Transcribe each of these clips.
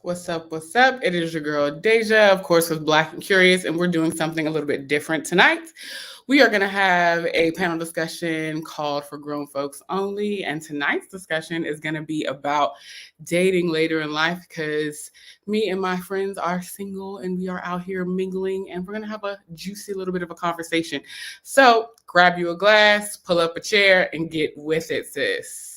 What's up? What's up? It is your girl Dehjai, of course, with Black and Curious, and we're doing something a little bit different tonight. We are going to have a panel discussion called For Grown Folks Only, and tonight's discussion is going to be about dating later in life because me and my friends are single and we are out here mingling, and we're going to have a juicy little bit of a conversation. So grab you a glass, pull up a chair, and get with it, sis.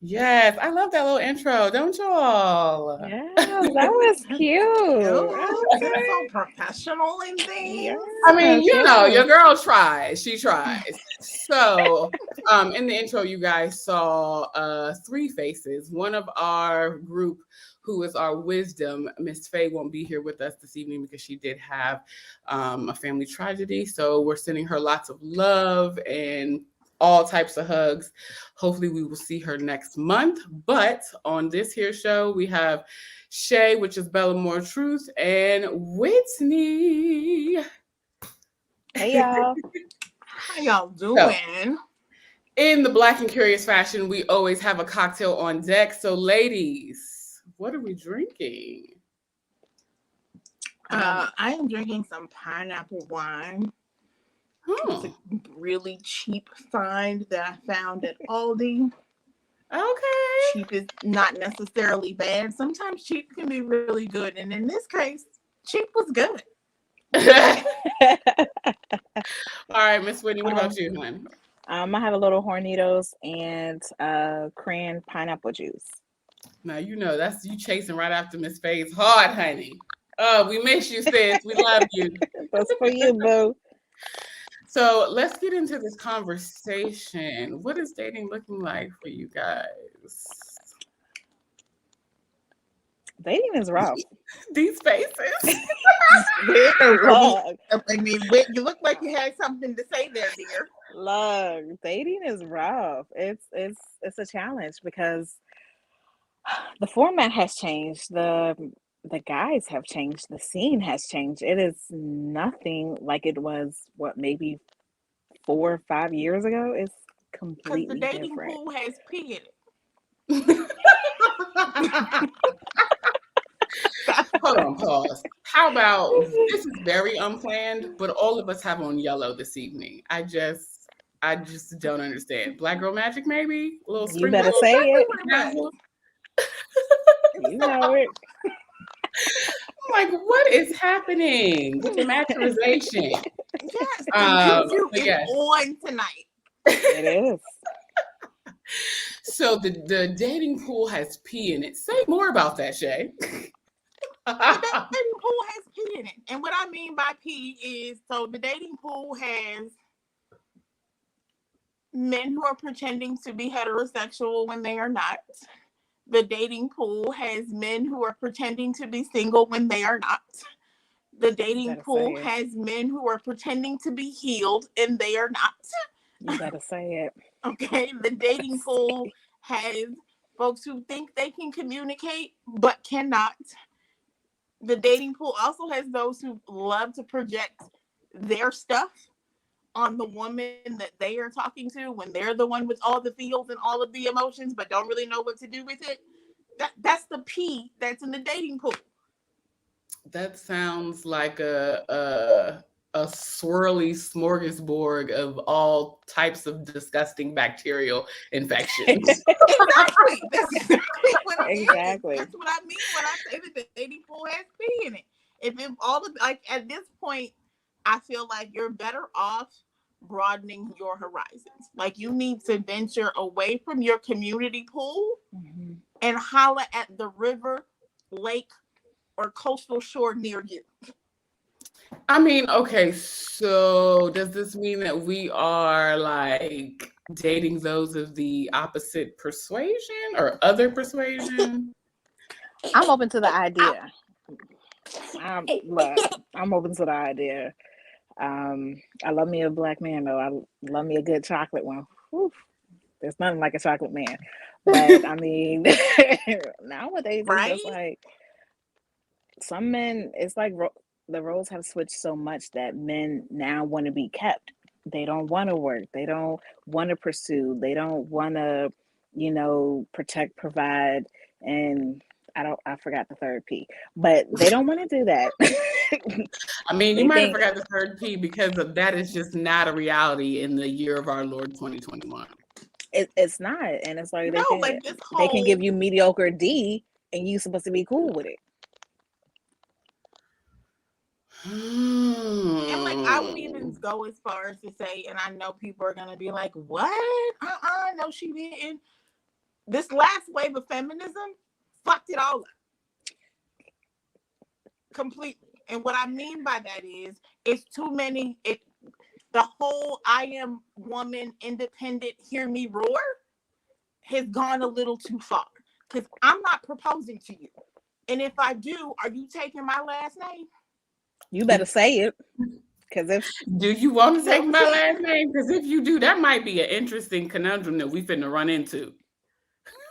Yes, I love that little intro, don't y'all? Yeah, that was cute. So professional in things. I mean, your girl tries. She tries. So, in the intro, you guys saw three faces. One of our group, who is our wisdom, Miss Faye, won't be here with us this evening because she did have a family tragedy. So we're sending her lots of love and all types of hugs. Hopefully we will see her next month. But on this here show, we have Shay, which is Bella More Truth, and Whitney. Hey y'all. How y'all doing? In the Black and Curious fashion, we always have a cocktail on deck. So ladies, what are we drinking? I am drinking some pineapple wine. It's a really cheap find that I found at Aldi. Okay. Cheap is not necessarily bad. Sometimes cheap can be really good. And in this case, cheap was good. All right, Miss Whitney, what about you, hon? I have a little Hornitos and cran pineapple juice. Now, that's you chasing right after Miss Faye's hard, honey. Oh, we miss you, sis. We love you. That's for you, boo. So let's get into this conversation. What is dating looking like for you guys? Dating is rough. These faces. I mean, you look like you had something to say there, dear. Look, dating is rough. It's a challenge because the format has changed. The guys have changed. The scene has changed. It is nothing like it was, maybe 4 or 5 years ago. It's completely different. Because the dating different. pool has pee in it. Hold on, pause. How about this is very unplanned, but all of us have on yellow this evening. I just don't understand. Black girl magic, maybe? A little You better say it. You know it. I'm like, what is happening with the maturization? Yes, it's on tonight. It is. So the dating pool has pee in it. Say more about that, Shay. The dating pool has pee in it. And what I mean by pee is, so the dating pool has men who are pretending to be heterosexual when they are not. The dating pool has men who are pretending to be single when they are not. The dating pool has men who are pretending to be healed and they are not. You better say it. Okay, the dating pool has folks who think they can communicate but cannot. The dating pool also has those who love to project their stuff on the woman that they are talking to when they're the one with all the feels and all of the emotions but don't really know what to do with it. That's the pee that's in the dating pool. That sounds like a swirly smorgasbord of all types of disgusting bacterial infections. Exactly. That's exactly what it Exactly. is. That's what I mean when I say that the dating pool has pee in it. If it all of, like at this point, I feel like you're better off broadening your horizons. Like you need to venture away from your community pool and holler at the river, lake, or coastal shore near you. I mean, okay, so does this mean that we are like dating those of the opposite persuasion or other persuasion? I'm open to the idea. I'm open to the idea. I love me a black man though. I love me a good chocolate one. Whew. There's nothing like a chocolate man. But I mean, nowadays it's Right? just like some men. It's like the roles have switched so much that men now want to be kept. They don't want to work. They don't want to pursue. They don't want to, protect, provide, and I forgot the third P, but they don't want to do that. I mean, you They might have think forgot the third P because of that is just not a reality in the year of our Lord 2021. it's not, and it's like No, like this they can give whole you mediocre D, and you supposed to be cool with it. and like I would even go as far as to say, and I know people are gonna be like, "What? No, she didn't." This last wave of feminism fucked it all up completely. And what I mean by that is, it's too many. The whole "I am woman, independent, hear me roar" has gone a little too far. Because I'm not proposing to you, and if I do, are you taking my last name? You better say it, because if Do you want to take my last name? Because if you do, that might be an interesting conundrum that we finna run into.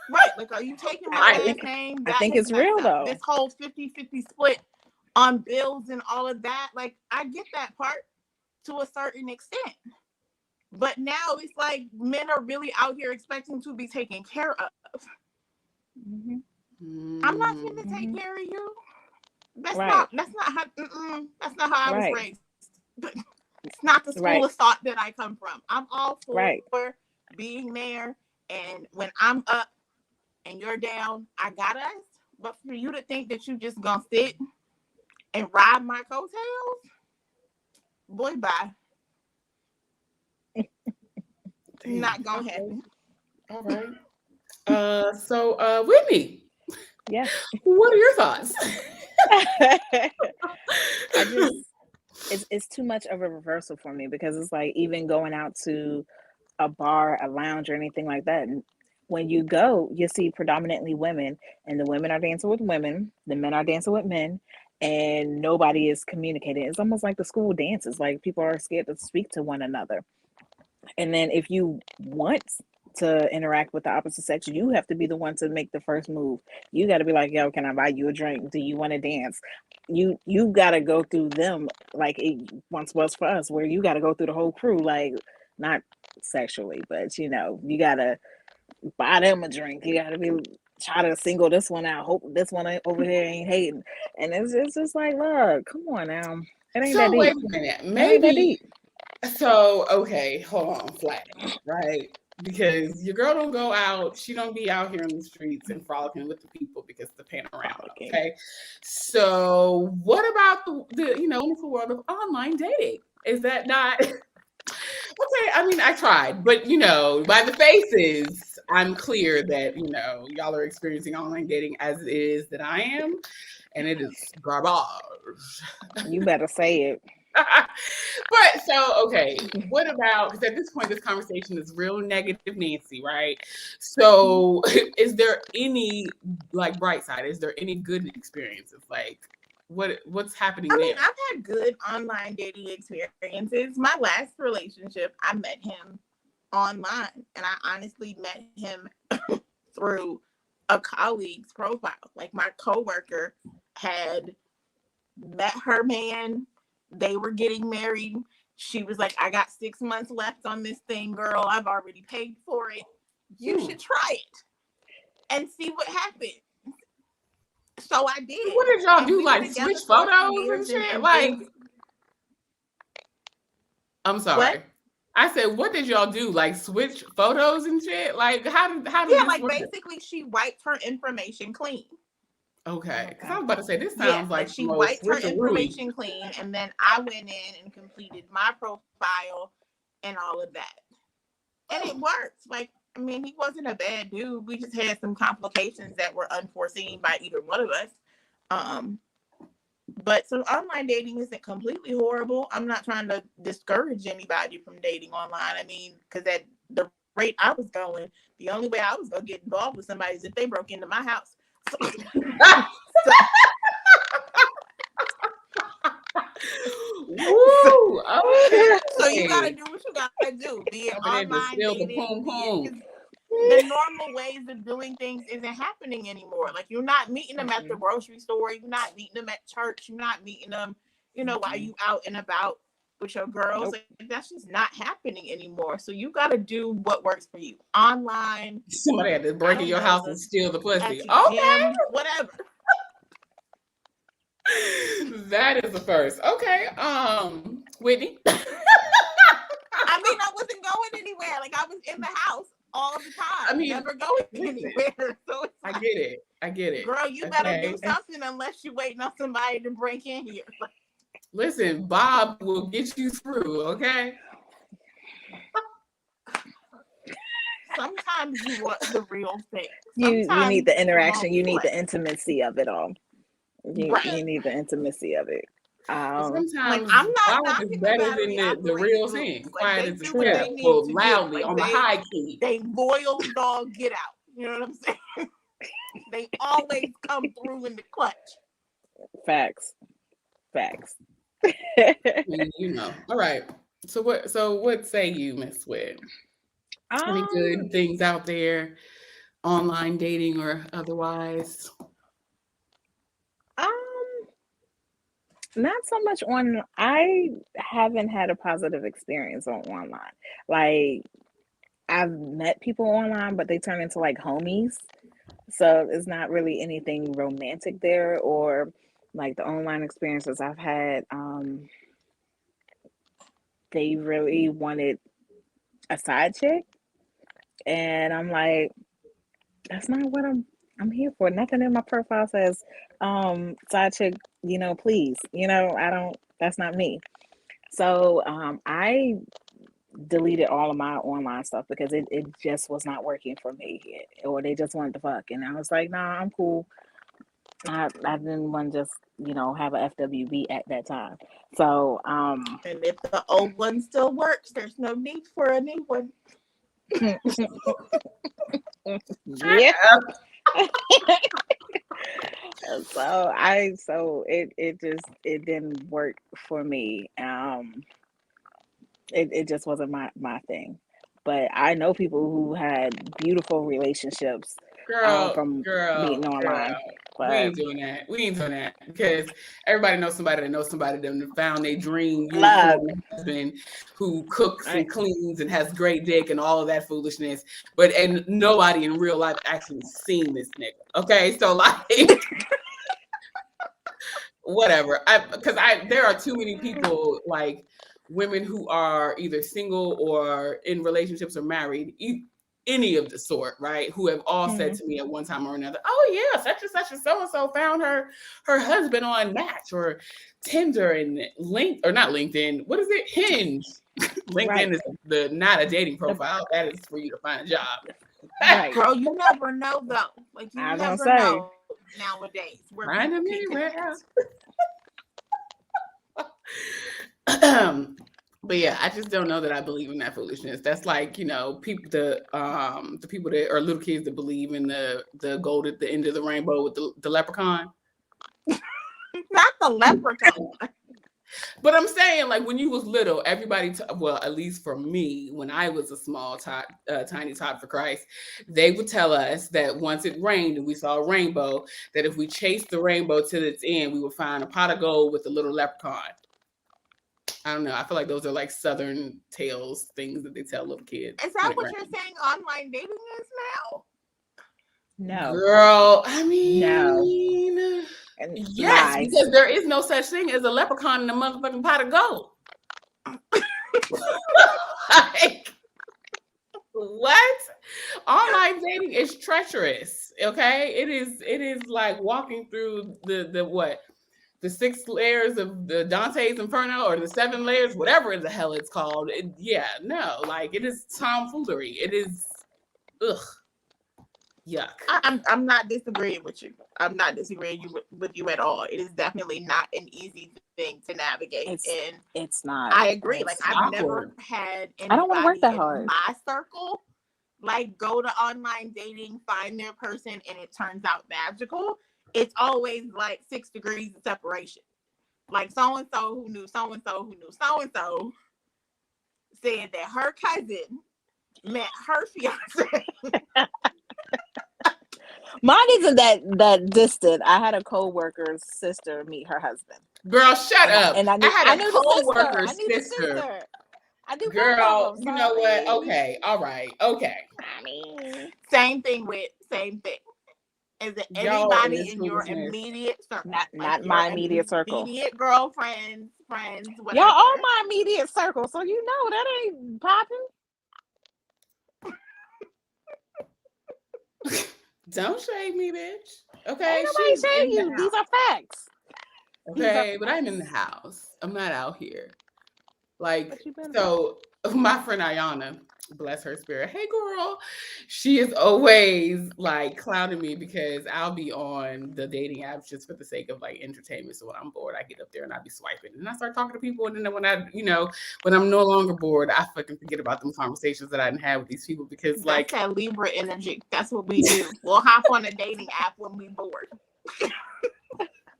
Right, like, are you taking my last name? I That think has it's real messed up. though. This whole 50-50 split on bills and all of that, like, I get that part to a certain extent. But now it's like men are really out here expecting to be taken care of. Mm-hmm. I'm not going to take care of you. That's Right. not how I was Right. raised. It's not the school Right. of thought that I come from. I'm all for Right. being there, and when I'm up and you're down, I got us. But for you to think that you just gonna sit and ride my coattails, boy, bye. Not gonna happen. All right. So Whitney, Yes. what are your thoughts? It's too much of a reversal for me, because it's like even going out to a bar, a lounge, or anything like that. And when you go, you see predominantly women, and the women are dancing with women, the men are dancing with men, and nobody is communicating. It's almost like the school dances. Like people are scared to speak to one another. And then if you want to interact with the opposite sex, you have to be the one to make the first move. You got to be like, yo, can I buy you a drink? Do you want to dance? You got to go through them like it once was for us, where you got to go through the whole crew, like not sexually, but you got to buy them a drink. You got to be try to single this one out. Hope this one over here ain't hating. And it's just like, look, come on now. It ain't that So wait deep. a minute. It ain't that Maybe. deep. So okay, hold on, flat, right? Because your girl don't go out. She don't be out here in the streets and frolicking with the people because the panorama. Okay. So what about the wonderful world of online dating? Is that not okay? I mean, I tried, but by the faces, I'm clear that y'all are experiencing online dating as it is that I am, and it is garbage. You better say it. But so okay, what about, because at this point this conversation is real negative Nancy, right? So is there any like bright side? Is there any good experiences? Like what's happening I there? mean, I've had good online dating experiences. My last relationship, I met him online, and I honestly met him through a colleague's profile. Like my coworker had met her man. They were getting married. She was like, I got 6 months left on this thing, girl. I've already paid for it. You should try it and see what happens. So I did. What did y'all do? We Like switch photos and shit? Like, I'm sorry. What? I said, what did y'all do? Like switch photos and shit? Like how did this like work? basically she wiped her information clean. Okay, because I was about to say this sounds Yeah, like she wiped her information clean, and then I went in and completed my profile and all of that, and it worked. Like, I mean, he wasn't a bad dude. We just had some complications that were unforeseen by either one of us. But so online dating isn't completely horrible. I'm not trying to discourage anybody from dating online. I mean, because at the rate I was going, the only way I was going to get involved with somebody is if they broke into my house. So Woo! Okay. So you gotta do what you gotta do. Be it online dating. the normal ways of doing things isn't happening anymore. Like, you're not meeting them at the grocery store, you're not meeting them at church, you're not meeting them, while you out and about with your girls. Like, that's just not happening anymore. So you got to do what works for you. Online. Somebody had to break in your house and steal the pussy. At your gym, whatever. That is the first. Okay. Whitney. I mean, I wasn't going anywhere. Like, I was in the house all the time. I mean, never going anywhere. So it's I get it. Girl, you better do something unless you're waiting on somebody to break in here. Listen, Bob will get you through, okay? Sometimes you want the real thing. You need the interaction. You need the intimacy of it all. You need the intimacy of it. Sometimes I'm not is better than the real thing. Quiet as a kept, loudly on the high key. They loyal dog get out. You know what I'm saying? They always come through in the clutch. Facts. All right. So what say you, Miss Swed? Any good things out there, online dating or otherwise? Not so much on. I haven't had a positive experience online. Like, I've met people online, but they turn into like homies. So it's not really anything romantic there, or like the online experiences I've had. They really wanted a side chick, and I'm like, that's not what I'm here for. Nothing in my profile says side chick, please. I don't, that's not me. So I deleted all of my online stuff because it just was not working for me, or they just wanted to fuck, and I was like, nah, I'm cool. I didn't want to just have a FWB at that time. So and if the old one still works, there's no need for a new one. Yeah. So it didn't work for me. It just wasn't my thing. But I know people who had beautiful relationships from meeting online. We ain't doing that because everybody knows somebody that knows somebody that found their dream husband who cooks and cleans and has great dick and all of that foolishness. And nobody in real life actually seen this nigga. Okay, so like whatever. There are too many people, like women who are either single or in relationships or married, any of the sort, right? Who have all said to me at one time or another, oh yeah, such and such and so found her husband on Match or Tinder and not LinkedIn. What is it? Hinge. LinkedIn is not a dating profile. That is for you to find a job. Right. Girl, you never know though. Like, you never know nowadays. Find them anywhere. But yeah, I just don't know that I believe in that foolishness. That's like, people the people that are little kids that believe in the gold at the end of the rainbow with the leprechaun. Not the leprechaun. But I'm saying, like, when you was little, everybody, at least for me, when I was a small tiny tot for Christ, they would tell us that once it rained and we saw a rainbow, that if we chased the rainbow to its end, we would find a pot of gold with a little leprechaun. I don't know. I feel like those are like Southern tales, things that they tell little kids. Is that what you're saying online dating is now? No. Girl, I mean, no. Yes, because there is no such thing as a leprechaun in a motherfucking pot of gold. Like, what? Online dating is treacherous. Okay, it is like walking through the 6 layers of the Dante's Inferno, or the 7 layers, whatever the hell it's called. It is tomfoolery. It is, ugh, yuck. I'm not disagreeing with you. I'm not disagreeing with you at all. It is definitely not an easy thing to navigate. It's not. I agree. Like, I've never had anybody I don't want to work that hard. In my circle, like, go to online dating, find their person, and it turns out magical. It's always like 6 degrees of separation. Like, so-and-so who knew so-and-so who knew so-and-so said that her cousin met her fiance. Mine isn't that distant. I had a co-worker's sister meet her husband. Girl, shut up. And I had a knew co-worker's I knew the sister. sister. I do both Girl, of them. you know what? Okay, all right, okay. I mean, Same thing. Is it Y'all anybody is in your foolishness. immediate circle? not my immediate circle. Immediate girlfriends, friends, whatever. Y'all are my immediate circle, so you know that ain't popping. Don't shade me, bitch. Okay, Ain't nobody saying you. The These are facts. okay, but I'm in the house. I'm not out here. Like, But you been so my friend Ayana, bless her spirit. Hey girl, she is always like clowning me because I'll be on the dating apps just for the sake of like entertainment. So when I'm bored, I get up there and I be swiping and I start talking to people. And then when when I'm no longer bored, I fucking forget about them conversations that I didn't have with these people because that's that Libra energy. That's what we do. We'll hop on a dating app when we bored.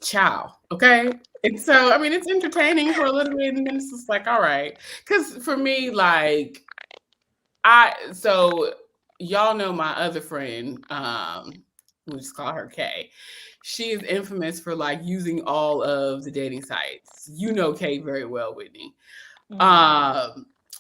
Ciao. Okay. And so, I mean, it's entertaining for a little bit, and then it's just like, all right. Because for me, like, so y'all know my other friend, we just call her Kay. She is infamous for like using all of the dating sites. You know Kay very well, Whitney.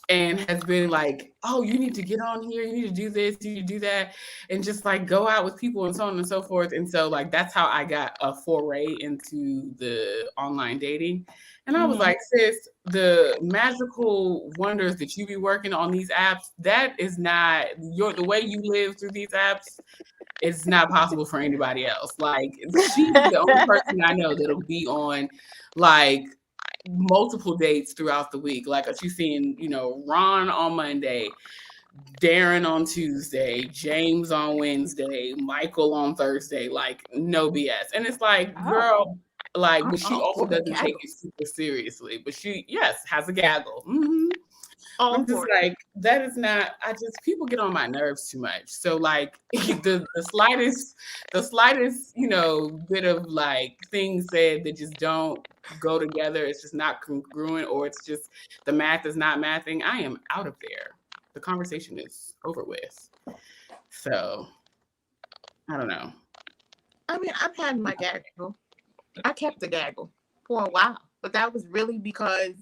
And has been like, oh, you need to get on here, you need to do this, you need to do that, and just like go out with people and so on and so forth. And so like that's how I got a foray into the online dating. And I was like, sis, the magical wonders that you be working on these apps, that is not the way you live through these apps. It's not possible for anybody else. Like she's the only person I know that'll be on like multiple dates throughout the week. Like she's seeing, Ron on Monday, Darren on Tuesday, James on Wednesday, Michael on Thursday, like no BS. And it's like, girl, like, but she also doesn't take it super seriously. But she, yes, has a gaggle. Mm-hmm. I'm just like, that is not, people get on my nerves too much. So like the slightest, bit of like things said that just don't go together. It's just not congruent, or it's just the math is not mathing. I am out of there. The conversation is over with. So I don't know. I mean, I've had my gaggle. I kept the gaggle for a while, but that was really because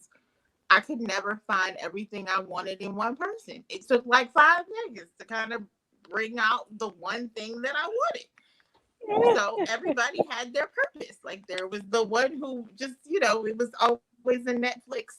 I could never find everything I wanted in one person. It took like 5 niggas to kind of bring out the one thing that I wanted. So everybody had their purpose. Like there was the one who just, it was always a Netflix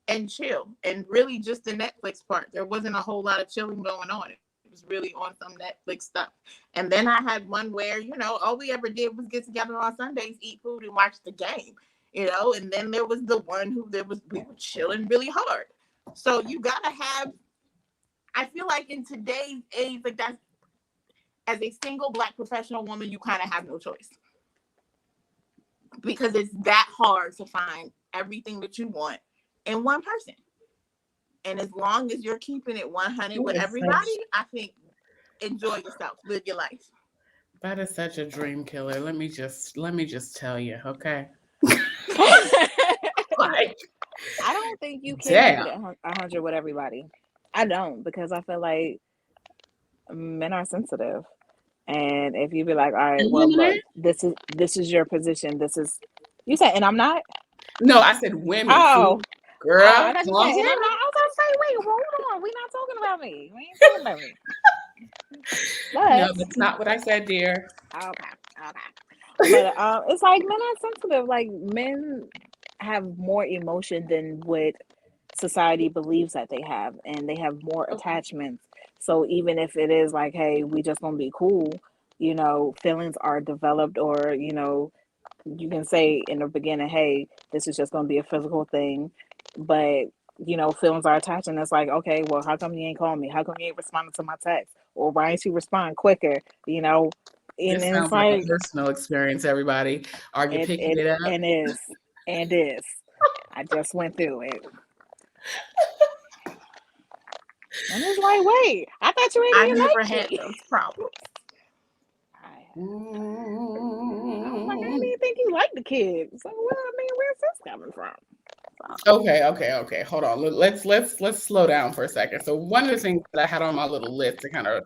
and chill. And really just the Netflix part. There wasn't a whole lot of chilling going on. It was really on some Netflix stuff. And then I had one where, all we ever did was get together on Sundays, eat food, and watch the game. And then there was the one we were chilling really hard. So you gotta have, I feel like in today's age, like that's, as a single Black professional woman, you kind of have no choice. Because it's that hard to find everything that you want in one person. And as long as you're keeping it 100 with everybody, I think enjoy yourself, live your life. That is such a dream killer. Let me just tell you, okay? Like, I don't think you can keep it 100 with everybody. I don't, because I feel like men are sensitive, and if you be like, all right, well, look, this is your position. This is, you said, and I'm not. No, I said women. Oh, girl, I thought you said, and I'm not. I was gonna say, wait, hold on, we're not talking about me. We ain't talking about me. No, that's not what I said, dear. Okay. But it's like men are sensitive. Like men have more emotion than what society believes that they have, and they have more attachments. So even if it is like, hey, we just gonna be cool, feelings are developed, or you can say in the beginning, hey, this is just gonna be a physical thing, but feelings are attached, and it's like, okay, well, how come you ain't calling me? How come you ain't responding to my text? Or why ain't you respond quicker? This sounds like a personal experience, everybody. Are you picking it up? And is. I just went through it. And it's like, wait, I thought you ain't even never had those problems. I was like, I didn't even think you liked the kids. So, well, I mean, where's this coming from? So, Okay. Hold on. Let's slow down for a second. So one of the things that I had on my little list to kind of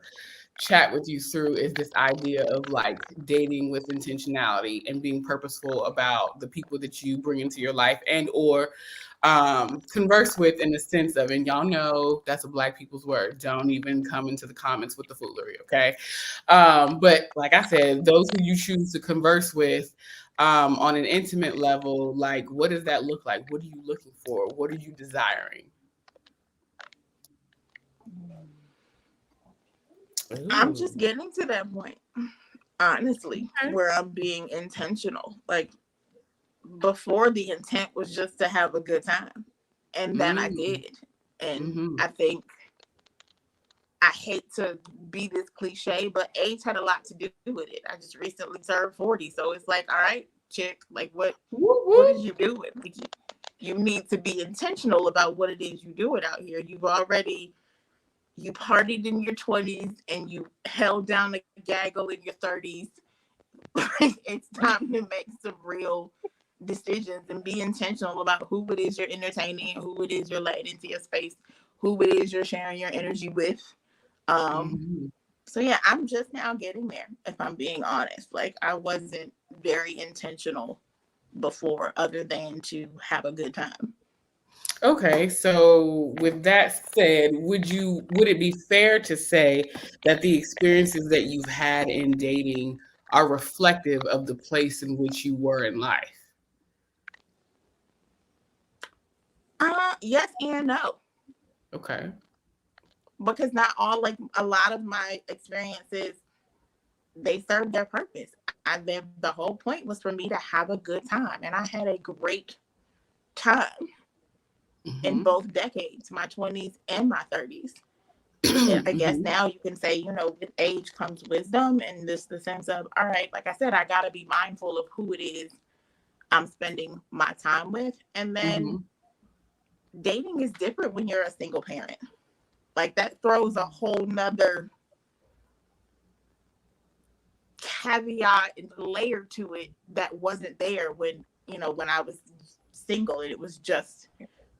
chat with you through is this idea of like dating with intentionality and being purposeful about the people that you bring into your life and or converse with in the sense of, and y'all know that's a black people's word. Don't even come into the comments with the foolery, okay? But like I said, those who you choose to converse with on an intimate level, like what does that look like? What are you looking for? What are you desiring? I'm Ooh. just getting to that point, honestly, Okay. where I'm being intentional. Like before, the intent was just to have a good time, and then I Mm, did. And mm-hmm. I think I hate to be this cliche, but age had a lot to do with it. I just recently turned 40, so it's like, all right, chick, like Whoop, what whoop. is you doing? Like, you need to be intentional about what it is you're doing out here. You partied in your 20s and you held down a gaggle in your 30s. It's time to make some real decisions and be intentional about who it is you're entertaining and who it is you're letting into your space, who it is you're sharing your energy with. Um, Mm-hmm. so yeah, I'm just now getting there, if I'm being honest. Like I wasn't very intentional before other than to have a good time. Okay, so with that said, would it be fair to say that the experiences that you've had in dating are reflective of the place in which you were in life? Yes and no. Okay. Because not all, like a lot of my experiences, they served their purpose. The whole point was for me to have a good time, and I had a great time in Mm-hmm. both decades, my 20s and my 30s. I guess Mm-hmm. now you can say, with age comes wisdom, and this the sense of, all right, like I said, I got to be mindful of who it is I'm spending my time with. And then Mm-hmm. dating is different when you're a single parent. Like that throws a whole nother caveat and layer to it that wasn't there when I was single and it was just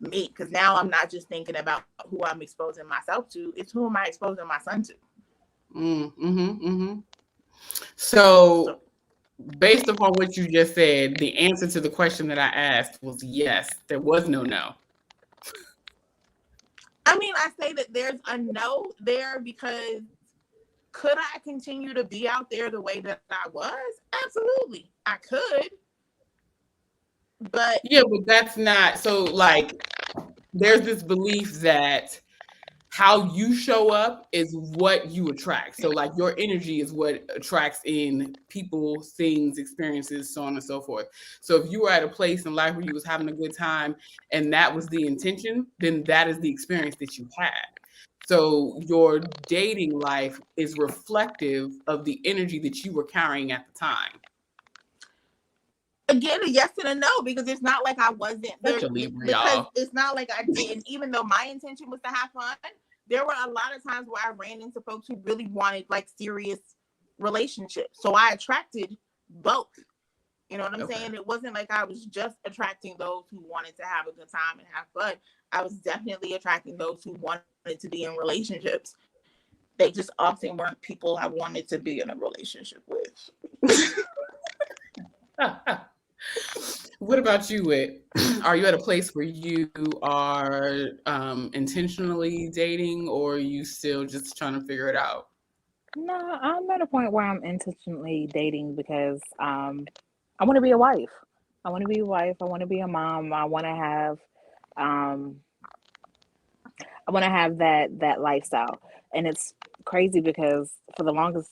me. Because now I'm not just thinking about who I'm exposing myself to, it's who am I exposing my son to. Mm-hmm. Mm-hmm. So So based upon what you just said, the answer to the question that I asked was yes. There was no no. I mean, I say that there's a no there because could I continue to be out there the way that I was? Absolutely, I could. But Yeah, but that's not so like there's this belief that how you show up is what you attract. So like your energy is what attracts in people, things, experiences, so on and so forth. So if you were at a place in life where you was having a good time and that was the intention, then that is the experience that you had. So your dating life is reflective of the energy that you were carrying at the time. again, a yes and a no, because it's not like I wasn't Such there, a Libra, because y'all. it's not like I didn't, even though my intention was to have fun. There were a lot of times where I ran into folks who really wanted like serious relationships. So I attracted both. You know what I'm Okay. saying? It wasn't like I was just attracting those who wanted to have a good time and have fun. I was definitely attracting those who wanted to be in relationships. They just often weren't people I wanted to be in a relationship with. What about you, Whit? Are you at a place where you are intentionally dating or are you still just trying to figure it out? No, I'm at a point where I'm intentionally dating because I want to be a wife. I want to be a wife. I want to be a mom. Um I want to have that lifestyle. And it's crazy because for the longest,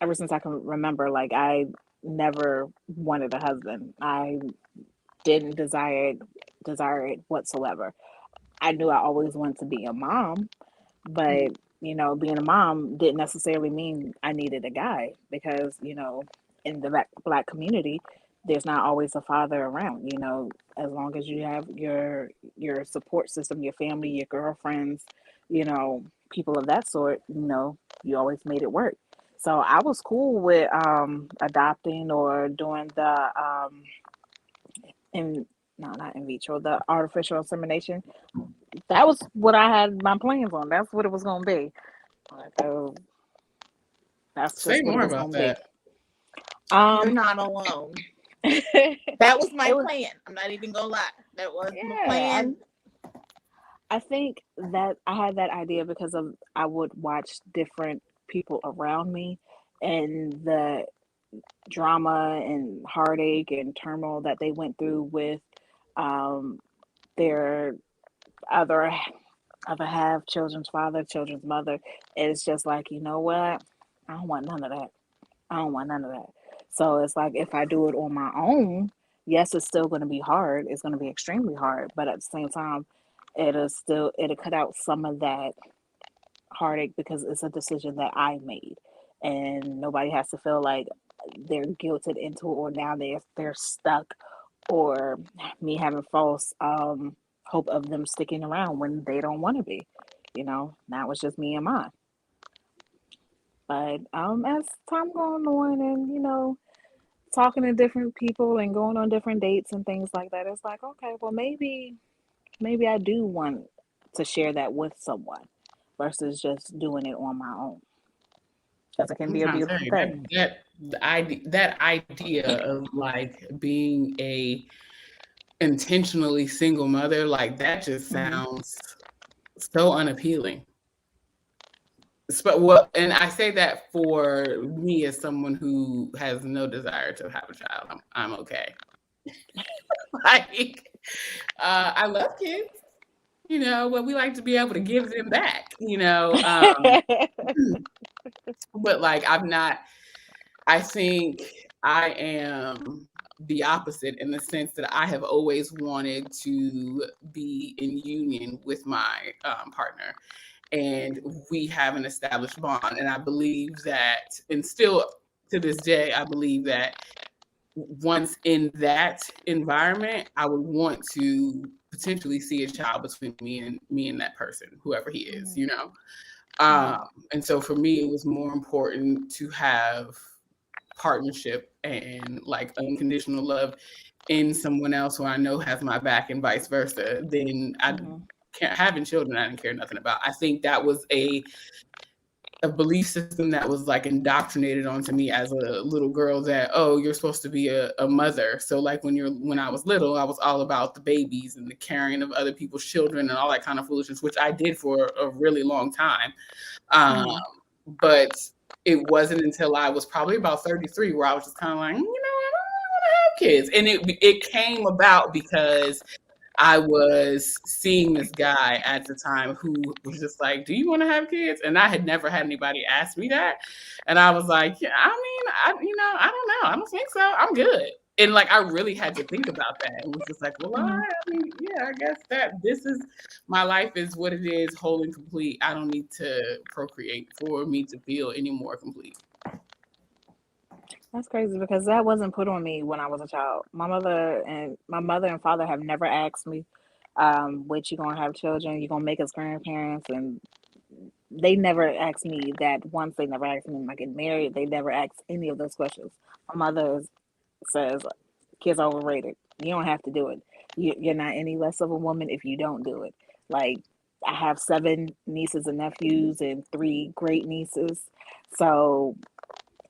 ever since I can remember, like I never wanted a husband. I didn't desire it whatsoever. I knew I always wanted to be a mom, but being a mom didn't necessarily mean I needed a guy because, in the black community, there's not always a father around, as long as you have your support system, your family, your girlfriends, people of that sort, you always made it work. So I was cool with adopting or doing the in no, not in vitro, the artificial insemination. That was what I had my plans on. That's what it was gonna be. Like, that's Say just what it more was about gonna be. that. You're not alone. That was my it was, plan. I'm not even gonna lie. That was my yeah. plan. I think that I had that idea because of I would watch different people around me and the drama and heartache and turmoil that they went through with um, their other other half, children's father, children's mother. It's just like, you know what? I don't want none of that. I don't want none of that. So it's like if I do it on my own, yes, it's still going to be hard. It's going to be extremely hard, but at the same time, it'll cut out some of that heartache because it's a decision that I made, and nobody has to feel like they're guilted into it or now they're stuck, or me having false hope of them sticking around when they don't want to be. That was just me and mine. But as time going on, and talking to different people and going on different dates and things like that, it's like, okay, well, maybe I do want to share that with someone versus just doing it on my own, because it can I'm be a trying to tell beautiful you thing. that idea of like being a intentionally single mother, like that just Hmm. sounds so unappealing. But what, and I say that for me as someone who has no desire to have a child. I'm okay. Like, I love kids, but we like to be able to give them back, but like I'm not. I think I am the opposite in the sense that I have always wanted to be in union with my partner, and we have an established bond. And I believe that, and still to this day, I believe that once in that environment, I would want to potentially see a child between me and that person, whoever he is, Mhm, Um, mhm, and so for me, it was more important to have partnership and like unconditional love in someone else who I know has my back and vice versa. Then I mhm, can't having children. I didn't care nothing about. I think that was a belief system that was like indoctrinated onto me as a little girl that, oh, you're supposed to be a mother. So like when I was little, I was all about the babies and the caring of other people's children and all that kind of foolishness, which I did for a really long time. Um, mhm. but it wasn't until I was probably about 33 where I was just kind of like, I don't want to have kids. And it came about because I was seeing this guy at the time who was just like, "Do you want to have kids?" And I had never had anybody ask me that, and I was like, "Yeah, I mean, I don't know. I don't think so. I'm good." And like, I really had to think about that, and was just like, "Well, all Mhm. right. I mean, yeah, I guess that this is my life is what it is, whole and complete. I don't need to procreate for me to feel any more complete." That's crazy because that wasn't put on me when I was a child. My mother and father have never asked me, "Which you gonna have children? You gonna make us grandparents?" And they never asked me that. Once they never asked me when I get married. They never asked any of those questions. My mother says kids are overrated. You don't have to do it. You're not any less of a woman if you don't do it. Like, I have 7 nieces and nephews and 3 great nieces, so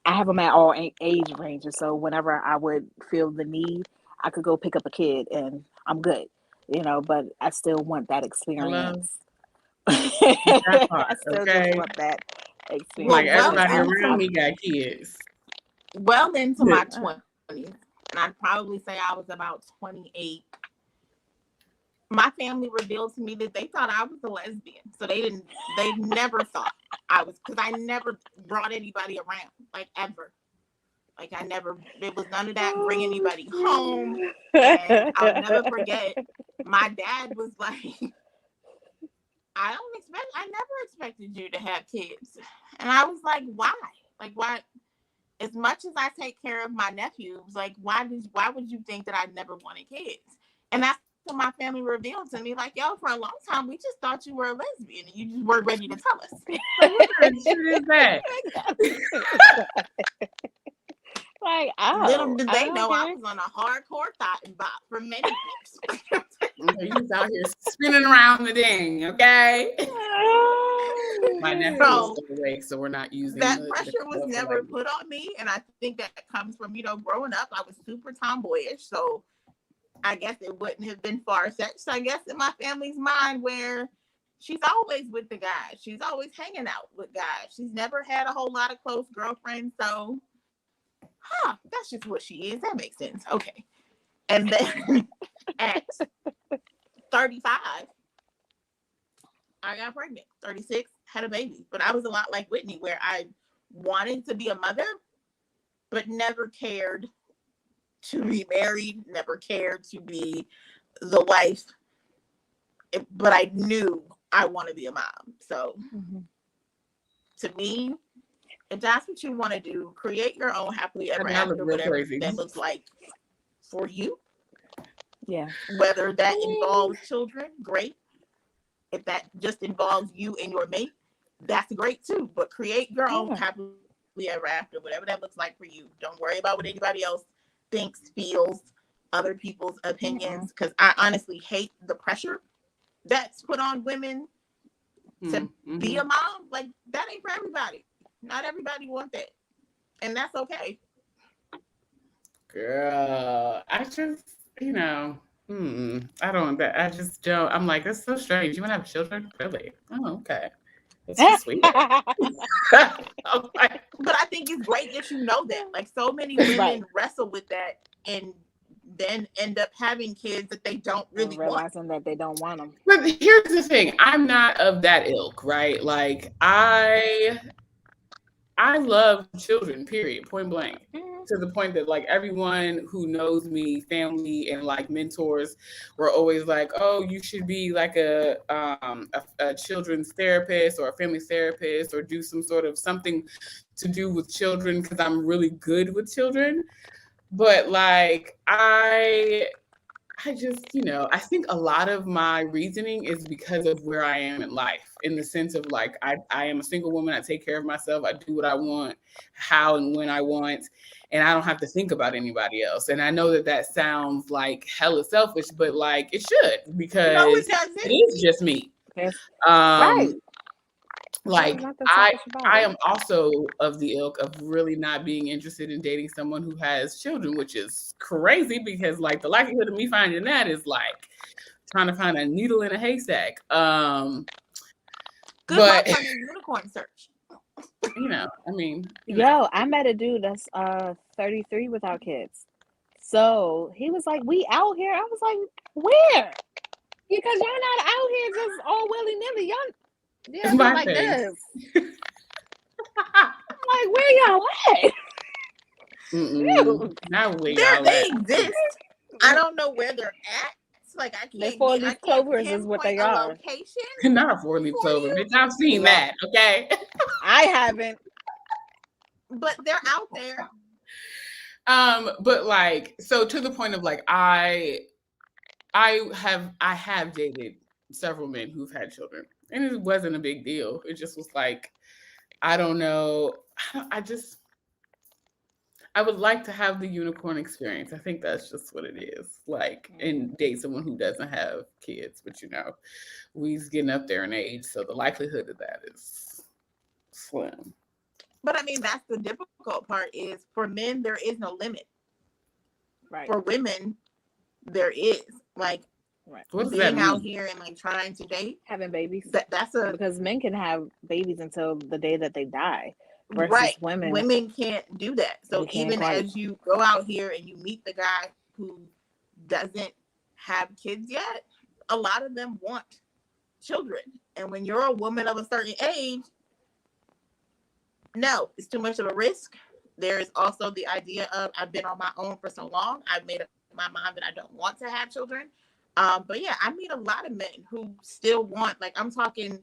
I have them at all age ranges. So whenever I would feel the need, I could go pick up a kid and I'm good. But I still want that Hello, experience. that I part, still just okay? want that Well, Like experience well because everybody I'm around I'm me got kids. well into Yeah. my 20s, and I'd probably say I was about 28. My family revealed to me that they thought I was a lesbian. So they never thought I was, because I never brought anybody around, like ever. Like I never, it was none of that bring oh anybody home. And I'll never shit. forget, my dad was like, I never expected you to have kids. And I was like, why? Like, why? As much as I take care of my nephews, like, why would you think that I never wanted kids? And that's what my family revealed to me. Like, yo, for a long time, we just thought you were a lesbian. And you just weren't ready to tell us. Like, what kind of shit is that? Like, Little oh, did they know I okay. was on a hardcore thought bop for many years. Okay, you was out here spinning around the ding, okay? My nephew is So still awake, so we're not using that the pressure was for never like put on me, and I think that comes from, growing up, I was super tomboyish, so I guess it wouldn't have been far-fetched, I guess, in my family's mind, where she's always with the guys. She's always hanging out with guys. She's never had a whole lot of close girlfriends, so that's just what she is. That makes sense. Okay. And then at 35, I got pregnant. 36, had a baby. But I was a lot like Whitney, where I wanted to be a mother, but never cared to be married, never cared to be the wife. But I knew I want to be a mom. So to me, if that's what you want to do, create your own happily ever after, whatever that looks like for you. Yeah. Whether that involves children, great. If that just involves you and your mate, that's great too. But create your own happily ever after, whatever that looks like for you. Don't worry about what anybody else thinks, feels, other people's opinions. Because I honestly hate the pressure that's put on women to be a mom. Like, that ain't for everybody. Not everybody wants that. And that's okay. Girl, I just, I just don't. I'm like, it's so strange. You want to have children? Really? Oh, okay. That's so sweet. I'm like, but I think it's great that you know that. Like, so many women wrestle with that and then end up having kids that they don't really realizing that they don't want them. But here's the thing. I'm not of that ilk, right? Like, I love children, period, point blank. To the point that, like, everyone who knows me, family and like mentors, were always like, "Oh, you should be like a children's therapist or a family therapist, or do some sort of something to do with children, because I'm really good with children." But like, I just, I think a lot of my reasoning is because of where I am in life, in the sense of like, I am a single woman. I take care of myself. I do what I want, how and when I want, and I don't have to think about anybody else. And I know that sounds like hella selfish, but like, it should, because it is just me. Right. Like, I am also of the ilk of really not being interested in dating someone who has children, which is crazy, because like the likelihood of me finding that is like trying to find a needle in a haystack. Good luck on your unicorn search. I met a dude that's 33 without kids. So he was like, "We out here." I was like, "Where?" Because y'all not out here just all willy-nilly. Y'all like this. I'm like, where y'all at? Not where y'all they exist. I don't know where they're at. Like, I can't. 4-leaf clovers is what they are. Location. Not a 4-leaf clover, bitch. I've seen that. Okay. I haven't. But they're out there. But like, so to the point of like, I have dated several men who've had children, and it wasn't a big deal. It just was like, I don't know. I would like to have the unicorn experience. I think that's just what it is. Like, and date someone who doesn't have kids, but we's getting up there in age, so the likelihood of that is slim. But I mean, that's the difficult part, is for men, there is no limit. Right. For women, there is. Like, being out here and like trying to date, having babies. That's because men can have babies until the day that they die. Versus women can't do that. So even as you go out here and you meet the guy who doesn't have kids yet, a lot of them want children. And when you're a woman of a certain age, no, it's too much of a risk. There's also the idea of, I've been on my own for so long, I've made up my mind that I don't want to have children. But yeah, I meet a lot of men who still want, like, I'm talking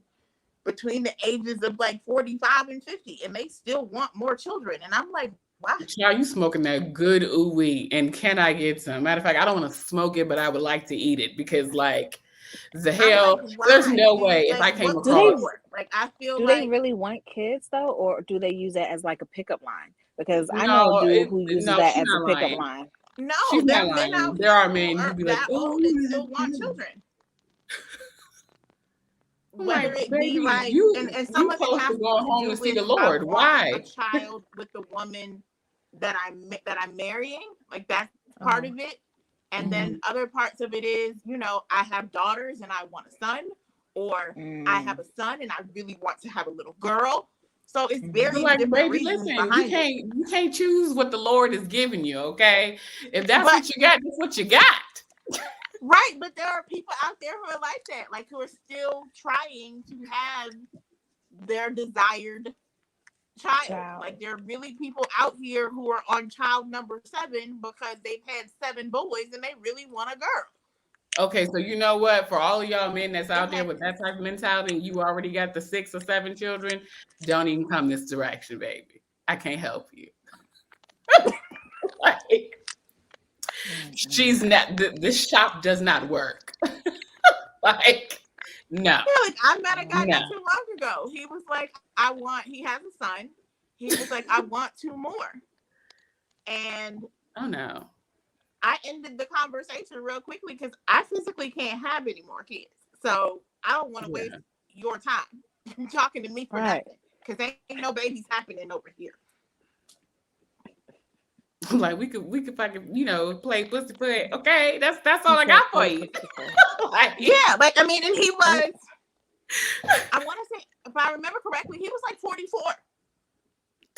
between the ages of like 45 and 50, and they still want more children. And I'm like, wow. Child, you smoking that good ooey, and can I get some? Matter of fact, I don't want to smoke it, but I would like to eat it, because like, the hell, like, there's no way if I came across. Like, I feel do they really want kids though, or do they use that as like a pickup line? Because I know a No, dude who uses no, that she's as a not pickup lying. line. No, She's there not are men lying. out There here are who men who are be like, that oh, old and still want children. I'm Whether like, it be baby, like, you some you of it supposed has to go to home do and see with the I Lord. want a Why? child with the woman that I'm marrying. Like that's part Mhm. of it. And then Mhm. other parts of it is, I have daughters and I want a son, or I have Mm. a son and I really want to have a little girl. So it's Mhm. But various like, different baby, reasons listen, you behind it. can't choose what the Lord is giving you, okay? If that's But what you got, that's what you got. right, but there are people out there who are like that, like who are still trying to have their desired child. Child. Like there are really people out here who are on child number 7 because they've had 7 boys and they really want a girl. Okay, so you know what? For all of y'all men that's It out there with happens. that type of mentality, and you already got the 6 or 7 children, don't even come this direction, baby. I can't help you. Like, she's not. This shop does not work. Like, no, Yeah, like I met a guy no. not too long ago. He was like, he has a son. He was like, I want 2 more. And Oh no. I ended the conversation real quickly because I physically can't have any more kids. So I don't want to waste Yeah. your time talking to me for Right. nothing. Because ain't no babies happening over here. Like we could fucking play pussy play. Okay, that's all He I said got for play you. pussy play. Like, Yeah, and he was, I want to say, if I remember correctly, he was like 44.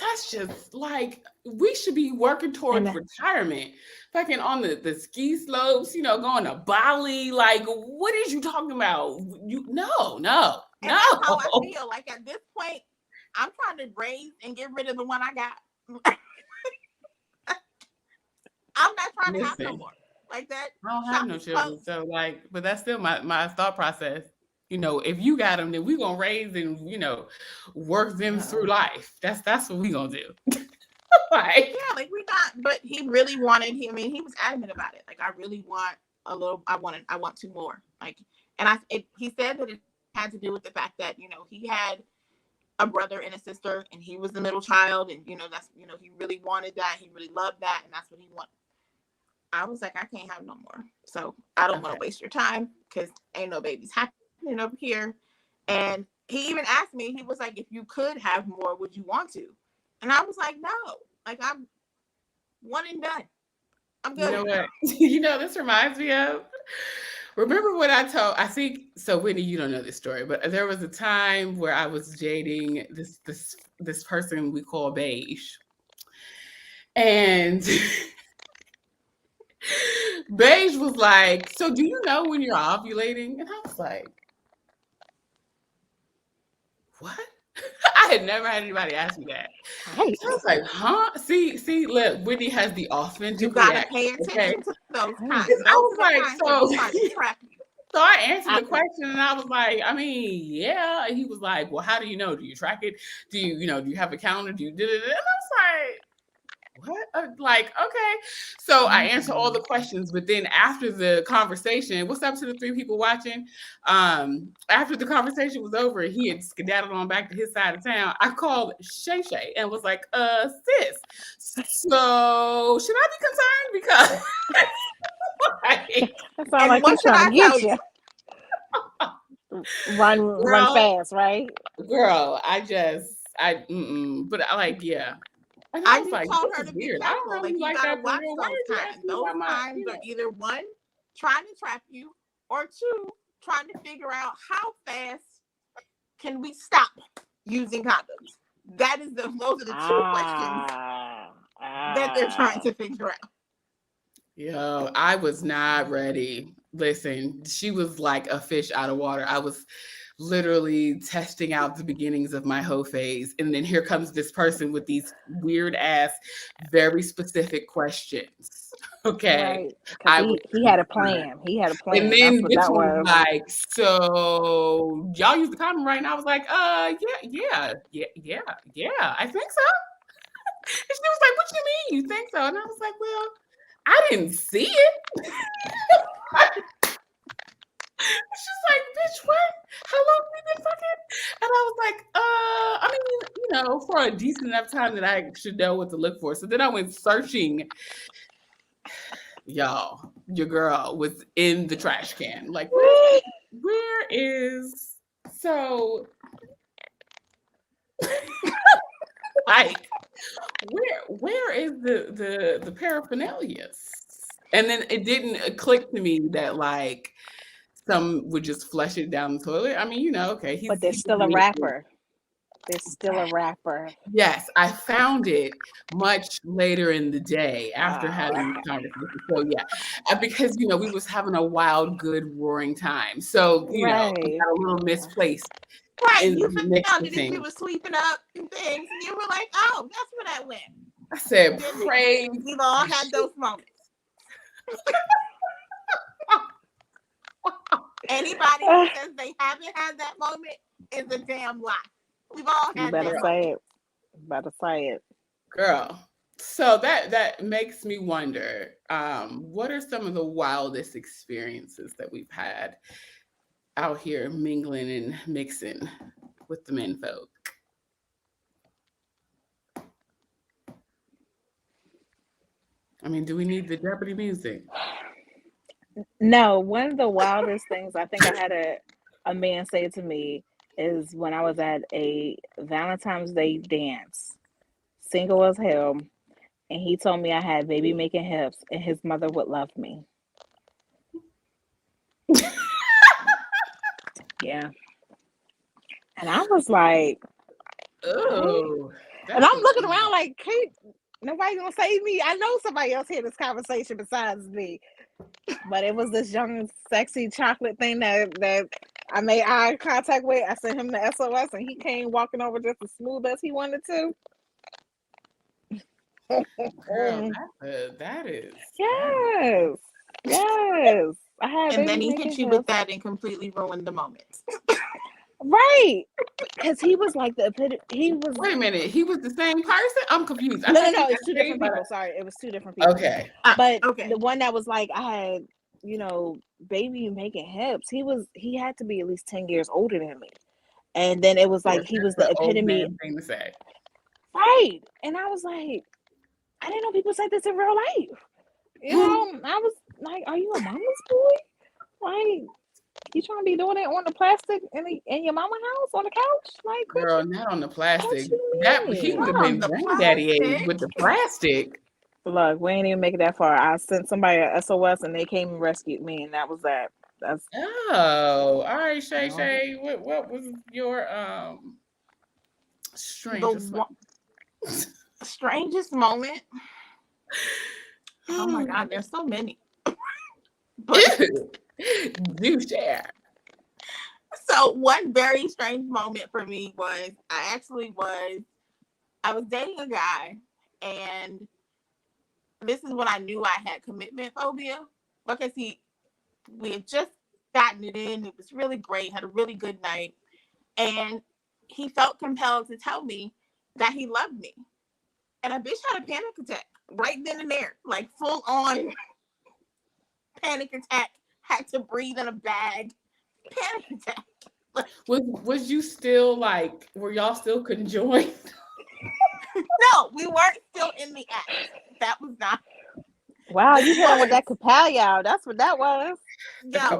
that's just like we should be working towards And retirement. Fucking on the ski slopes, going to Bali. Like, what is you talking about? No. And that's how I feel. Like at this point, I'm trying to raise and get rid of the one I got. I'm not trying to have no Listen, more. Like that. I don't have Shop no is children, closed. so like, but that's still my thought process. If you got them, then we gonna raise and work them through life. That's what we gonna do. Like, Yeah, like we not, but he really wanted. He was adamant about it. Like I really want a little. I want 2 more. Like, and he said that it had to do with the fact that he had a brother and a sister, and he was the middle child, and that's he really wanted that. He really loved that, and that's what he wanted. I was like, I can't have no more. So I don't want to waste your time because ain't no babies happening over here. And he even asked me, he was like, if you could have more, would you want to? And I was like, no. Like I'm one and done. I'm good. you know what? This reminds me of. Remember what I think so, Whitney, you don't know this story, but there was a time where I was dating this person we call Beige. And Beige was like, so do you know when you're ovulating? And I was like, what? I had never had anybody ask me that. right. So I was like, huh? See, look, Whitney has the authentic You gotta reaction. pay attention Okay. to those Right. times. I was Those are the like, times when they try to trap you. so I answered the question and I was like, I mean, yeah. And he was like, well, how do you know? Do you track it? Do you have a calendar? Do you do it? And I was like, what? Like, okay. So I answered all the questions, but then after the conversation, what's up to the 3 people watching? After the conversation was over, he had skedaddled on back to his side of town. I called Shay and was like, sis, so should I be concerned? Because That sounds And like what he's should trying I to get tell you. you? Run fast, right? girl, but I like, yeah. And I I was just like, told this her is to be weird. I don't careful. know Like you you like gotta that for watch real. Why those did you ask times. me Those about times are either 1, trying to trap you, or 2, trying to figure out how fast can we stop using condoms. Those are the 2 questions that they're trying to figure out. Yo, I was not ready. Listen, she was like a fish out of water. I was literally testing out the beginnings of my hoe phase. And then here comes this person with these weird ass, very specific questions. Okay. Right. Because I was he had a not. plan. He had a And plan. then That's what bitch that was was. like, so y'all use the condom right now? I was like, yeah, I think so. And she was like, what you mean you think so? And I was like, well, I didn't see it. She's like, bitch, what? How long have we been fucking? And I was like, I mean, for a decent enough time that I should know what to look for. So then I went searching. Y'all, your girl was in the trash can. Like, where is so like where is the paraphernalia? And then it didn't click to me that like some would just flush it down the toilet. I mean, okay, But there's still a rapper. There's still a rapper. Yes, I found it much later in the day after having this conversation. So yeah, because we was having a wild, good, roaring time. So it got a little misplaced. Right, in you the mix found of it as you things. were sweeping up and things, and you were like, "Oh, that's where that went." I said, Then praise. we've all had those moments. Anybody who says they haven't had that moment is a damn lie. We've all had that moment. Better say it. Girl. So that makes me wonder, what are some of the wildest experiences that we've had out here mingling and mixing with the men folk? I mean, do we need the Jeopardy music? No, one of the wildest things I think I had a man say to me is when I was at a Valentine's Day dance, single as hell, and he told me I had baby making hips and his mother would love me. Yeah. And I was like, oh, and I'm looking around like, Kate, nobody's gonna save me. I know somebody else heard this conversation besides me. But it was this young, sexy chocolate thing that I made eye contact with. I sent him the SOS, and he came walking over just as smooth as he wanted to. Girl, that is. Yes. I had. And then he hit you with that and completely ruined the moment. Right, because he was like he was. Wait a minute, he was the same person? I'm confused. No, it's two different people. Sorry, it was two different people. Okay, but the one that was like I had, baby making hips. He had to be at least 10 years older than me, and then it was like he was the epitome. Old man thing to say. Right, and I was like, I didn't know people said this in real life. I was like, are you a mama's boy? Like, you trying to be doing it on the plastic in your mama house on the couch? Like, girl, not on the plastic. He would have been granddaddy age with the plastic. Look, we ain't even make it that far. I sent somebody a SOS and they came and rescued me, and that was that. That's all right, Shay. What was your strangest strangest moment? Oh my God, there's so many. But do share. So one very strange moment for me was I was dating a guy, and this is when I knew I had commitment phobia, because we had just gotten it in. It was really great, had a really good night, and he felt compelled to tell me that he loved me. And a bitch had a panic attack right then and there, like full on panic attack, had to breathe in a bag, panic attack. Was you still like, were y'all still conjoined? No, we weren't still in the act. That was not. Wow, you hit him with that kapow. That's what that was. Yo, all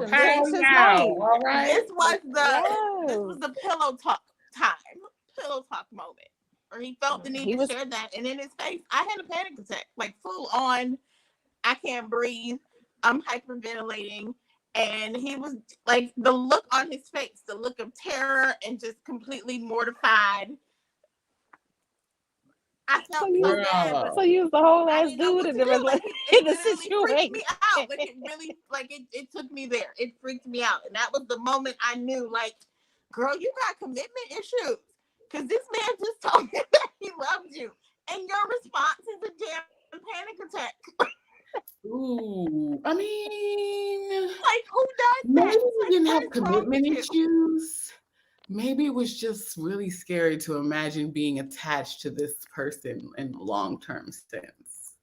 right. This was the pillow talk time, pillow talk moment, where he felt the need to share that, and in his face, I had a panic attack, like full on. I can't breathe. I'm hyperventilating. And he was like, the look on his face, the look of terror and just completely mortified. I felt so bad. So you was the whole ass dude in the situation. Freaked me out. Like it really, it took me there. It freaked me out. And that was the moment I knew, like, girl, you got commitment issues. Because this man just told me that he loved you. And your response is a damn panic attack. Ooh, I mean, like, who does that? Maybe we didn't have commitment issues. Maybe it was just really scary to imagine being attached to this person in a long-term sense.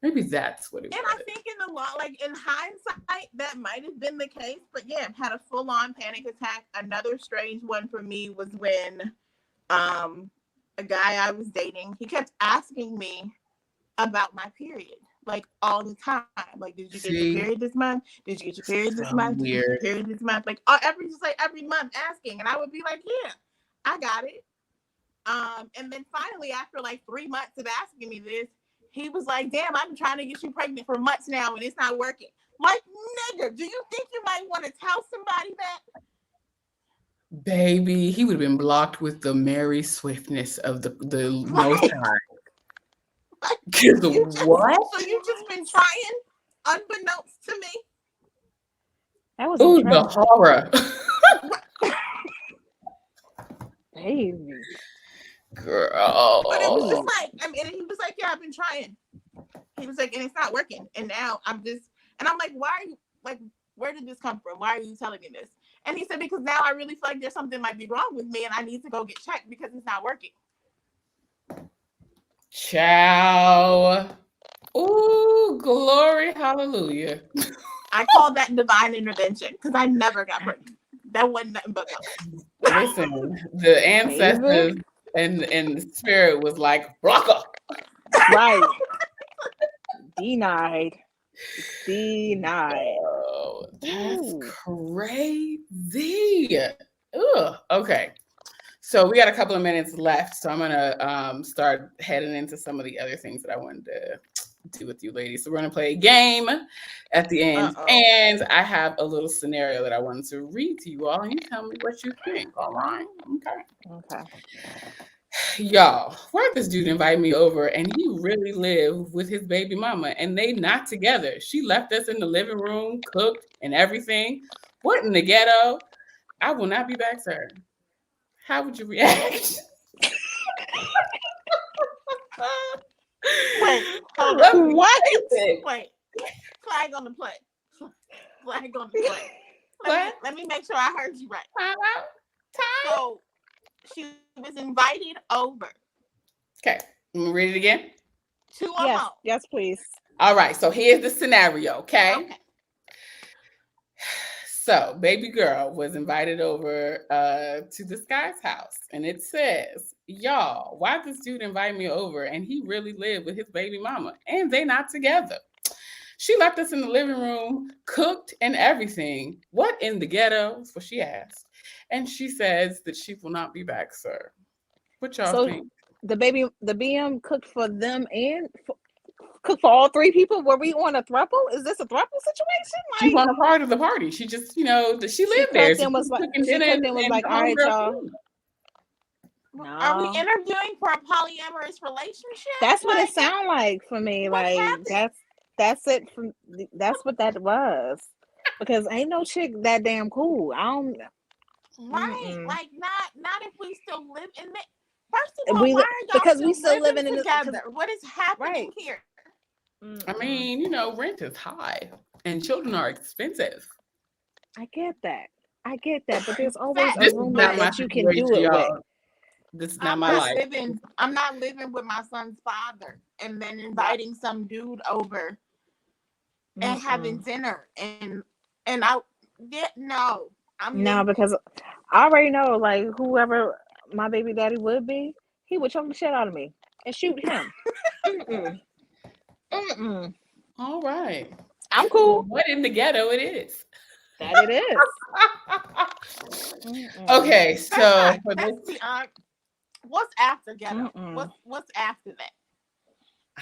Maybe that's what it was. And I think in hindsight, that might have been the case. But yeah, had a full-on panic attack. Another strange one for me was when a guy I was dating, he kept asking me about my period, like all the time. Like, did you get your period this month? Did you get your period this month? Did you get your period this month? Like every month asking, and I would be like, yeah, I got it. And then finally, after like 3 months of asking me this, he was like, damn, I've been trying to get you pregnant for months now and it's not working. Like, nigga, do you think you might want to tell somebody that? Baby, he would have been blocked with the merry swiftness of the Most High. What? So you just been trying, unbeknownst to me? That was the horror. Baby. Girl. But it was just like, I mean, and he was like, yeah, I've been trying. He was like, and it's not working. And now I'm like, why are you, like, where did this come from? Why are you telling me this? And he said, because now I really feel like there's something might be wrong with me and I need to go get checked because it's not working. Ciao. Ooh, glory, hallelujah. I call that divine intervention because I never got pregnant. That wasn't nothing but God. Listen, the ancestors and the spirit was like, blocker. Right. Denied. Oh, that's crazy. Ugh. Okay. So we got a couple of minutes left. So I'm gonna start heading into some of the other things that I wanted to do with you ladies. So we're gonna play a game at the end. And I have a little scenario that I wanted to read to you all, and you tell me what you think. All right. Okay. Y'all, why this dude invite me over and he really lived with his baby mama and they not together. She left us in the living room, cooked and everything. What in the ghetto? I will not be back, sir. How would you react? Wait, hold on. What? Wait. Flag on the play. Flag on the play. Let me make sure I heard you right. So she was invited over. Okay. I'm gonna read it again. To a home. Yes, please. All right. So here's the scenario. Okay. So baby girl was invited over to this guy's house, and it says, y'all, why this dude invite me over and he really lived with his baby mama and they not together. She left us in the living room, cooked and everything. What in the ghetto? That's what she asked. And she says that she will not be back, sir. What y'all think? The BM cooked for them and cooked for all three people? Were we on a throuple? Is this a throuple situation? Like, she was a part of the party. She just, she lived there. She was like, all right, y'all. No. Are we interviewing for a polyamorous relationship? That's what it sounded like for me. Like happened? That's it. That's what that was. Because ain't no chick that damn cool. I don't. Right, like not if we still live in it. First of all, why are y'all because we still living together? What is happening here? I mean, rent is high and children are expensive. I get that, but there's always a roommate that you can do it with. This is not my life. I'm not living with my son's father and then inviting some dude over and having dinner and I no. Because I already know, like, whoever my baby daddy would be, he would choke the shit out of me and shoot him. All right. I'm cool. What in the ghetto it is. That it is. Okay, so what's after ghetto? What's after that?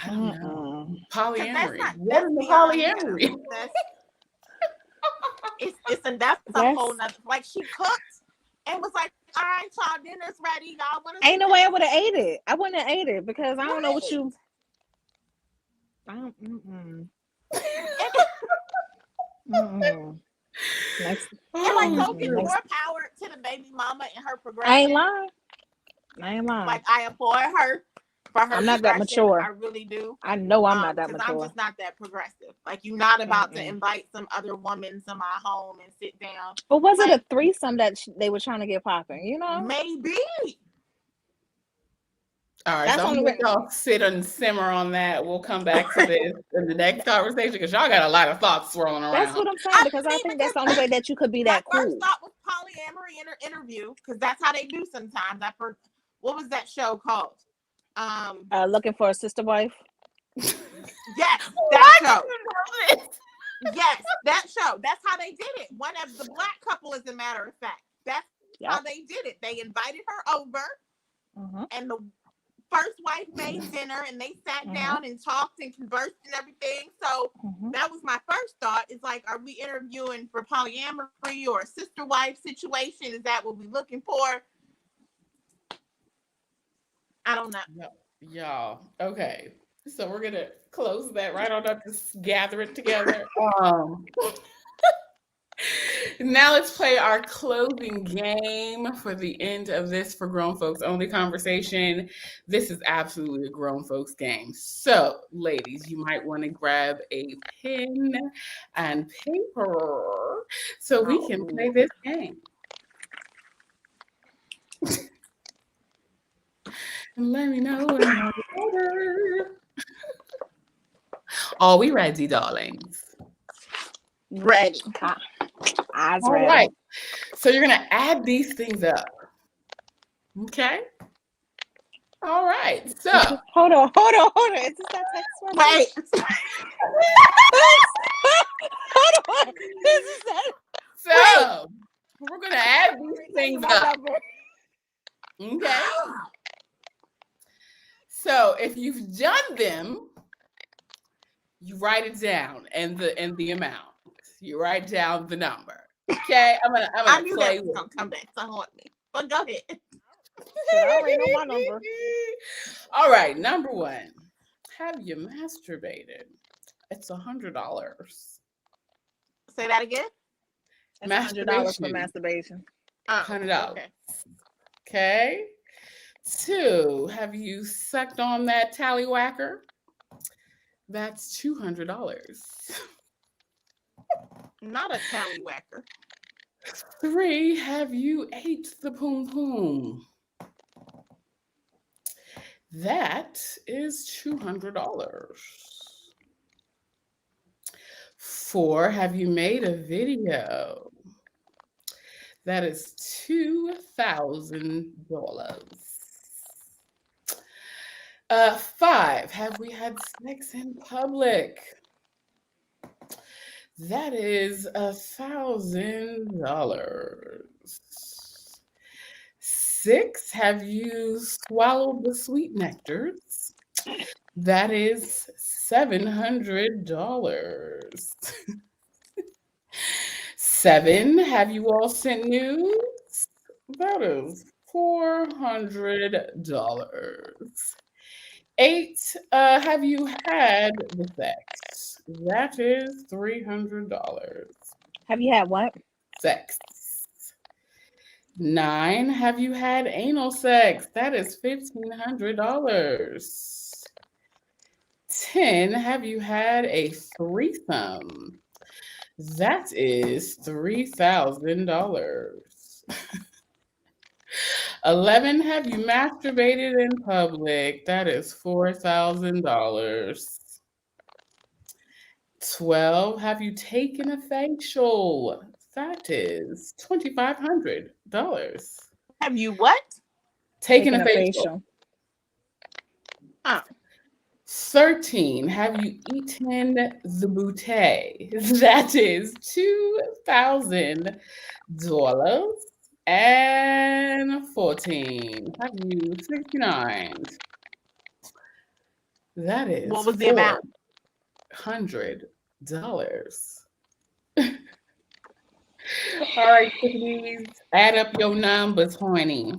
I don't know. Polyamory. What is the polyamory? That's a whole nother. Like, she cooked and was like, all right, y'all, dinner's ready. Y'all want to? Ain't no way I would have ate it. I wouldn't have ate it because I don't know what you. Next. And like, don't give more power to the baby mama and her progression. I ain't lying. Like, I applaud her. I'm not that mature. I really do. I know I'm not that mature. I'm just not that progressive. Like, you're not about to invite some other woman to my home and sit down. But was it a threesome that they were trying to get popping? Maybe. All right, so I'm gonna let y'all sit and simmer on that. We'll come back to this in the next conversation because y'all got a lot of thoughts swirling around. That's what I'm saying, because I think that's the only way that you could be that cool. My first thought was polyamory interview, because that's how they do sometimes. what was that show called? Looking for a sister wife. Yes, that show. Yes, that show. That's how they did it. One of the black couple, as a matter of fact. That's how they did it. They invited her over, and the first wife made dinner, and they sat down and talked and conversed and everything. So that was my first thought. Is like, are we interviewing for polyamory or a sister wife situation? Is that what we're looking for? I don't know. Y'all. Okay. So we're gonna close that right on up, just gather it together. Now let's play our closing game for the end of this For Grown Folks Only conversation. This is absolutely a grown folks game. So, ladies, you might want to grab a pen and paper so we can play this game. And let me know when you're ready. Are we ready, darlings? Ready. Eyes All ready. right. So you're going to add these things up. Okay? All right. So. Hold on. Is this that text one? Wait. Hold on. This is that. So, we're going to add these things up. Okay? So, if you've done them, you write it down and the amount. You write down the number. Okay? I'm gonna play with. Gonna come back. So haunt me. But go ahead. I already know my number. All right, number one. Have you masturbated? It's $100. Say that again. It's $100 for masturbation. $100. Okay. 2. Have you sucked on that tallywhacker? That's $200. Not a tallywhacker. 3. Have you ate the poom poom? That is $200. 4. Have you made a video? That is $2,000. 5. Have we had sex in public? That is $1,000. 6. Have you swallowed the sweet nectars? That is $700. 7. Have you all sent nudes? That is $400. 8. Have you had the sex? That is $300. Have you had what? Sex. 9. Have you had anal sex? That is $1,500. 10. Have you had a threesome? That is $3,000. 11. Have you masturbated in public? That is $4,000. 12. Have you taken a facial? That is $2,500. Have you what? Taken a facial. 13. Have you eaten the bouquet? That is $2,000. And 14. Have you 69? That is what was the amount? $100. All right, please add up your numbers, honey.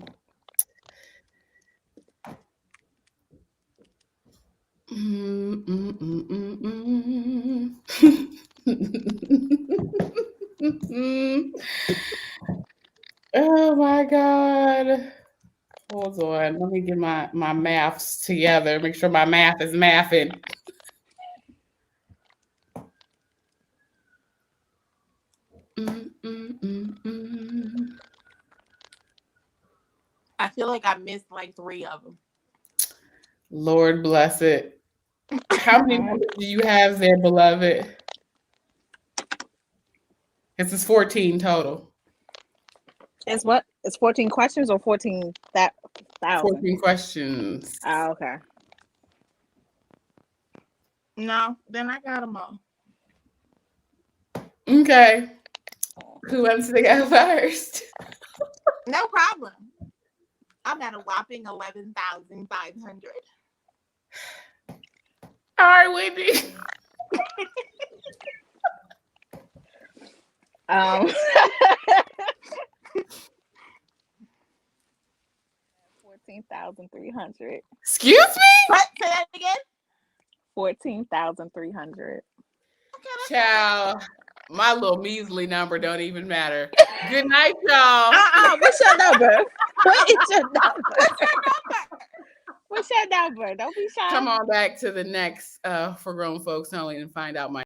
Oh my God. Hold on. Let me get my maths together. Make sure my math is mathing. I feel like I missed like 3 of them. Lord bless it. How many numbers do you have there, beloved? This is 14 total. It's what? It's 14 questions or 14 that 1,000. 14 questions. Oh, okay. No, then I got them all. Okay. Who wants to go first? No problem. I'm at a whopping 11,500. All right, Whitney. Um, 14,300. Excuse me? What? Say that again? 14,300. Child, my little measly number don't even matter. Good night, y'all. What's your number? What is your number? What's your number? Don't be shy. Come on back to the next For Grown Folks Only and find out my